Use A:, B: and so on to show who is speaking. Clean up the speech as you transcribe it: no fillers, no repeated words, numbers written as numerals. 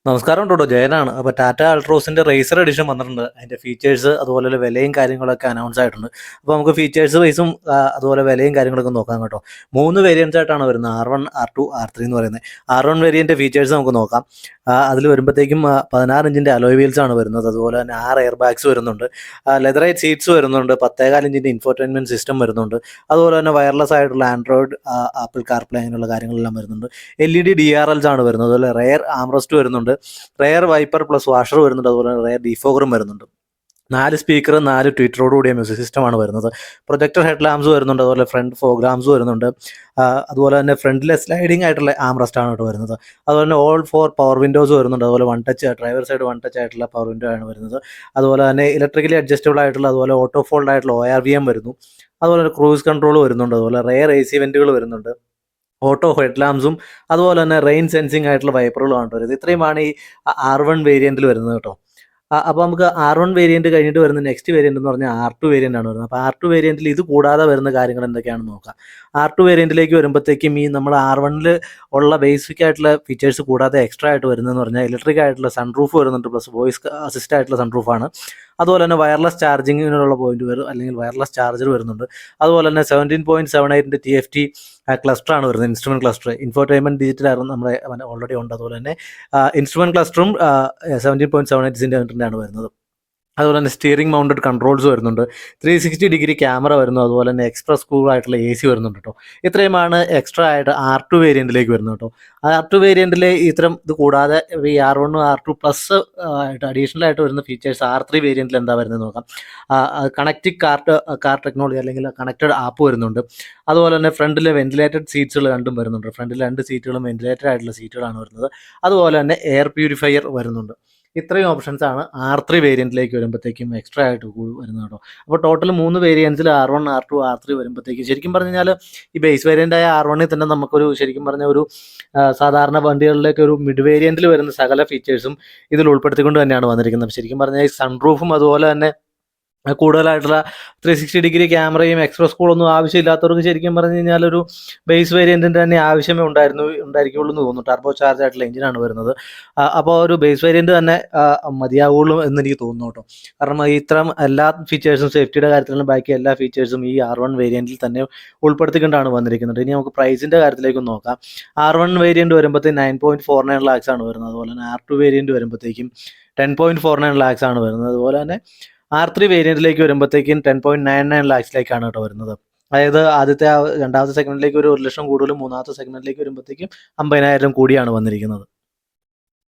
A: നമസ്കാരം ടോട്ടോ ജയനാണ്. അപ്പോൾ Tata അൾട്രോസിൻ്റെ razor edition വന്നിട്ടുണ്ട്. അതിൻ്റെ ഫീച്ചേഴ്സ് അതുപോലെ വിലയും കാര്യങ്ങളൊക്കെ അനൗൺസ് ആയിട്ടുണ്ട്. അപ്പോൾ നമുക്ക് ഫീച്ചേഴ്സ് വൈസും അതുപോലെ വിലയും കാര്യങ്ങളൊക്കെ നോക്കാം കേട്ടോ. 3 വേരിയൻസ് ആയിട്ടാണ് വരുന്നത്, R1, R2, R3 എന്ന് പറയുന്നത്. R1 വേരിയൻ്റെ ഫീച്ചേഴ്സ് നമുക്ക് നോക്കാം. അതിൽ വരുമ്പോഴത്തേക്കും 16 ഇഞ്ചിൻ്റെ അലോയ് വീൽസ് ആണ് വരുന്നത്. അതുപോലെ തന്നെ 6 എയർ ബാഗ്സ് വരുന്നുണ്ട്, ലെതറൈറ്റ് സീറ്റ്സ് വരുന്നുണ്ട്, 10.4 ഇഞ്ചിൻ്റെ ഇൻഫോർടൈൻമെൻറ്റ് സിസ്റ്റം വരുന്നുണ്ട്. അതുപോലെ തന്നെ വയർലെസ് ആയിട്ടുള്ള ആൻഡ്രോയിഡ്, ആപ്പിൾ കാർപ്ലേ അങ്ങനെയുള്ള കാര്യങ്ങളെല്ലാം വരുന്നുണ്ട്. LED DRLs ആണ് വരുന്നത്. അതുപോലെ റെയർ ആംറസ്റ്റ് വരുന്നുണ്ട്, റെയർ വൈപ്പർ പ്ലസ് വാഷർ വരുന്നുണ്ട്, അതുപോലെ റെയർ ഡിഫോഗറും വരുന്നുണ്ട്. 4 സ്പീക്കർ, 4 ട്വീറ്ററോട് കൂടിയ മ്യൂസിക് സിസ്റ്റമാണ് വരുന്നത്. പ്രൊജക്ടർ ഹെഡ് ലാംപ്സ് വരുന്നുണ്ട്, അതുപോലെ ഫ്രണ്ട് ഫോഗ് ലാംപ്സ് വരുന്നുണ്ട്. അതുപോലെ തന്നെ ഫ്രണ്ടിലെ സ്ലൈഡിംഗ് ആയിട്ടുള്ള ആംറസ്റ്റ് ആണ് കേട്ടോ വരുന്നത്. അതുപോലെ തന്നെ ഓൾ 4 പവർ വിൻഡോസ് വരുന്നുണ്ട്. അതുപോലെ one touch driver side one touch ആയിട്ടുള്ള പവർ വിൻഡോ ആണ് വരുന്നത്. അതുപോലെ തന്നെ ഇലക്ട്രിക്കലി അഡ്ജസ്റ്റബിൾ ആയിട്ടുള്ള, അതുപോലെ ഓട്ടോ ഫോൾഡ് ആയിട്ടുള്ള ORVM വരുന്നു. അതുപോലെ ക്രൂസ് കൺട്രോൾ വരുന്നുണ്ട്. അതുപോലെ റെയർ AC വെന്റുകൾ വരുന്നുണ്ട്, ഓട്ടോ ഹെഡ് ലാംപ്സും അതുപോലെ തന്നെ റെയിൻ സെൻസിങ് ആയിട്ടുള്ള വൈപ്പറുകളാണ് വരുന്നത്. ഇത്രയുമാണ് ഈ R1 വേരിയൻറ്റിൽ വരുന്നത് കേട്ടോ. അപ്പോൾ നമുക്ക് R1 വേരിയൻറ്റ് കഴിഞ്ഞിട്ട് വരുന്ന നെക്സ്റ്റ് വേരിയൻ്റ് എന്ന് പറഞ്ഞാൽ R2 വേരിയൻ്റ് ആണ് വരുന്നത്. അപ്പോൾ R2 വേരിയൻറ്റിൽ ഇത് കൂടാതെ വരുന്ന കാര്യങ്ങൾ എന്തൊക്കെയാണെന്ന് നോക്കാം. R2 വേരിയൻറ്റിലേക്ക് വരുമ്പോഴത്തേക്കും ഈ നമ്മൾ R1 ഉള്ള ബേസിക് ആയിട്ടുള്ള ഫീച്ചേഴ്സ് കൂടാതെ എക്സ്ട്രാ ആയിട്ട് വരുന്നതെന്ന് പറഞ്ഞാൽ ഇലക്ട്രിക് ആയിട്ടുള്ള സൺറൂഫ് വരുന്നുണ്ട്, പ്ലസ് വോയിസ് അസിസ്റ്റ് ആയിട്ടുള്ള സൺറൂഫാണ്. അതുപോലെ തന്നെ വയർലെസ് ചാർജിങ്ങിനുള്ള പോയിന്റ് വരും, അല്ലെങ്കിൽ വയർലെസ് ചാർജർ വരുന്നുണ്ട്. അതുപോലെ തന്നെ 17.78 TFT ക്ലസ്റ്ററാണ് വരുന്നത്, ഇൻസ്ട്രുമെൻറ്റ് ക്ലസ്റ്റർ. ഇൻഫോർടൈൻമെൻറ്റ് ഡിജിറ്റൽ ആയിരുന്നു നമ്മുടെ ഓൾറെഡി ഉണ്ട്. അതുപോലെ തന്നെ ഇൻസ്ട്രുമെൻറ്റ് ക്ലസ്റ്ററും 17.78 ആണ് വരുന്നത്. അതുപോലെ തന്നെ സ്റ്റിയറിംഗ് മൗണ്ടഡ് കൺട്രോൾസ് വരുന്നുണ്ട്, 360 ഡിഗ്രി ക്യാമറ വരുന്നു, അതുപോലെ തന്നെ എക്സ്പ്രസ് കൂൾ ആയിട്ടുള്ള AC വരുന്നുണ്ട് കേട്ടോ. ഇത്രയുമാണ് എക്സ്ട്രാ ആയിട്ട് R2 വേരിയൻറ്റിലേക്ക് വരുന്നത് കേട്ടോ. R2 വേരിയൻറ്റിൽ ഇത്തരം ഇത് കൂടാതെ ഈ R1 R2 പ്ലസ് ആയിട്ട് അഡീഷണൽ ആയിട്ട് വരുന്ന ഫീച്ചേഴ്സ് R3 വേരിയൻറ്റിൽ എന്താ വരുന്നത് നോക്കാം. കണക്റ്റഡ് കാർ ടെക്നോളജി അല്ലെങ്കിൽ കണക്റ്റഡ് ആപ്പ് വരുന്നുണ്ട്. അതുപോലെ തന്നെ ഫ്രണ്ടിൽ വെന്റിലേറ്റഡ് സീറ്റ്സുകൾ രണ്ടും വരുന്നുണ്ട്. ഫ്രണ്ടിൽ 2 സീറ്റുകളും വെന്റിലേറ്റഡ് ആയിട്ടുള്ള സീറ്റുകളാണ് വരുന്നത്. അതുപോലെ തന്നെ എയർ പ്യൂരിഫയർ വരുന്നുണ്ട്. ഇത്രയും ഓപ്ഷൻസ് ആണ് R3 വേരിയൻറ്റിലേക്ക് വരുമ്പോഴത്തേക്കും എക്സ്ട്രാ ആയിട്ട് വരുന്നത് കേട്ടോ. അപ്പോൾ ടോട്ടൽ 3 വേരിയൻസിൽ R1, R2, R3 വരുമ്പോഴത്തേക്കും ശരിക്കും പറഞ്ഞു കഴിഞ്ഞാൽ ഈ ബേസ് വേരിയൻ്റായ R1 തന്നെ നമുക്കൊരു ശരിക്കും പറഞ്ഞ ഒരു സാധാരണ വണ്ടികളിലേക്ക് ഒരു മിഡ് വേരിയൻറ്റിൽ വരുന്ന സകല ഫീച്ചേഴ്സും ഇതിൽ ഉൾപ്പെടുത്തിക്കൊണ്ട് തന്നെയാണ് വന്നിരിക്കുന്നത്. ശരിക്കും പറഞ്ഞാൽ ഈ സൺറൂഫും അതുപോലെ തന്നെ കൂടുതലായിട്ടുള്ള 360 ഡിഗ്രി ക്യാമറയും എക്സ്പ്രസ് കൂളൊന്നും ആവശ്യമില്ലാത്തവർക്ക് ശരിക്കും പറഞ്ഞു കഴിഞ്ഞാൽ ഒരു ബേസ് വേരിയൻറ്റിൻ്റെ തന്നെ ആവശ്യമേ ഉണ്ടായിരിക്കുള്ളൂ എന്ന് തോന്നുന്നു. ടർബോ ചാർജ് ആയിട്ടുള്ള എഞ്ചിനാണ് വരുന്നത്. അപ്പോൾ ഒരു ബേസ് വേരിയൻറ്റ് തന്നെ മതിയാവുള്ളൂ എന്ന് എനിക്ക് തോന്നുന്നു കേട്ടോ. കാരണം ഇത്തരം എല്ലാ ഫീച്ചേഴ്സും, സേഫ്റ്റിയുടെ കാര്യത്തിലും ബാക്കി എല്ലാ ഫീച്ചേഴ്സും ഈ R1 വേരിയൻറ്റിൽ തന്നെ ഉൾപ്പെടുത്തിക്കൊണ്ടാണ് വന്നിരിക്കുന്നത്. ഇനി നമുക്ക് പ്രൈസിൻ്റെ കാര്യത്തിലേക്ക് നോക്കാം. R1 വേരിയൻറ്റ് വരുമ്പോഴത്തേക്കും 9.49 lakhs ആണ് വരുന്നത്. അതുപോലെ തന്നെ R2 വേരിയൻറ്റ് വരുമ്പോഴത്തേക്കും 10.49 lakhs ആണ് വരുന്നത്. അതുപോലെ തന്നെ R3 വേരിയൻറ്റിലേക്ക് വരുമ്പോഴത്തേക്കും 10.99 lakhsലേക്കാണ് കേട്ടോ വരുന്നത്. അതായത് രണ്ടാമത്തെ സെഗ്മെൻറ്റിലേക്ക് ഒരു 1 ലക്ഷം കൂടുതലും, മൂന്നാമത്തെ സെഗ്മെൻറ്റിലേക്ക് വരുമ്പോഴത്തേക്കും 50,000 കൂടിയാണ് വന്നിരിക്കുന്നത്.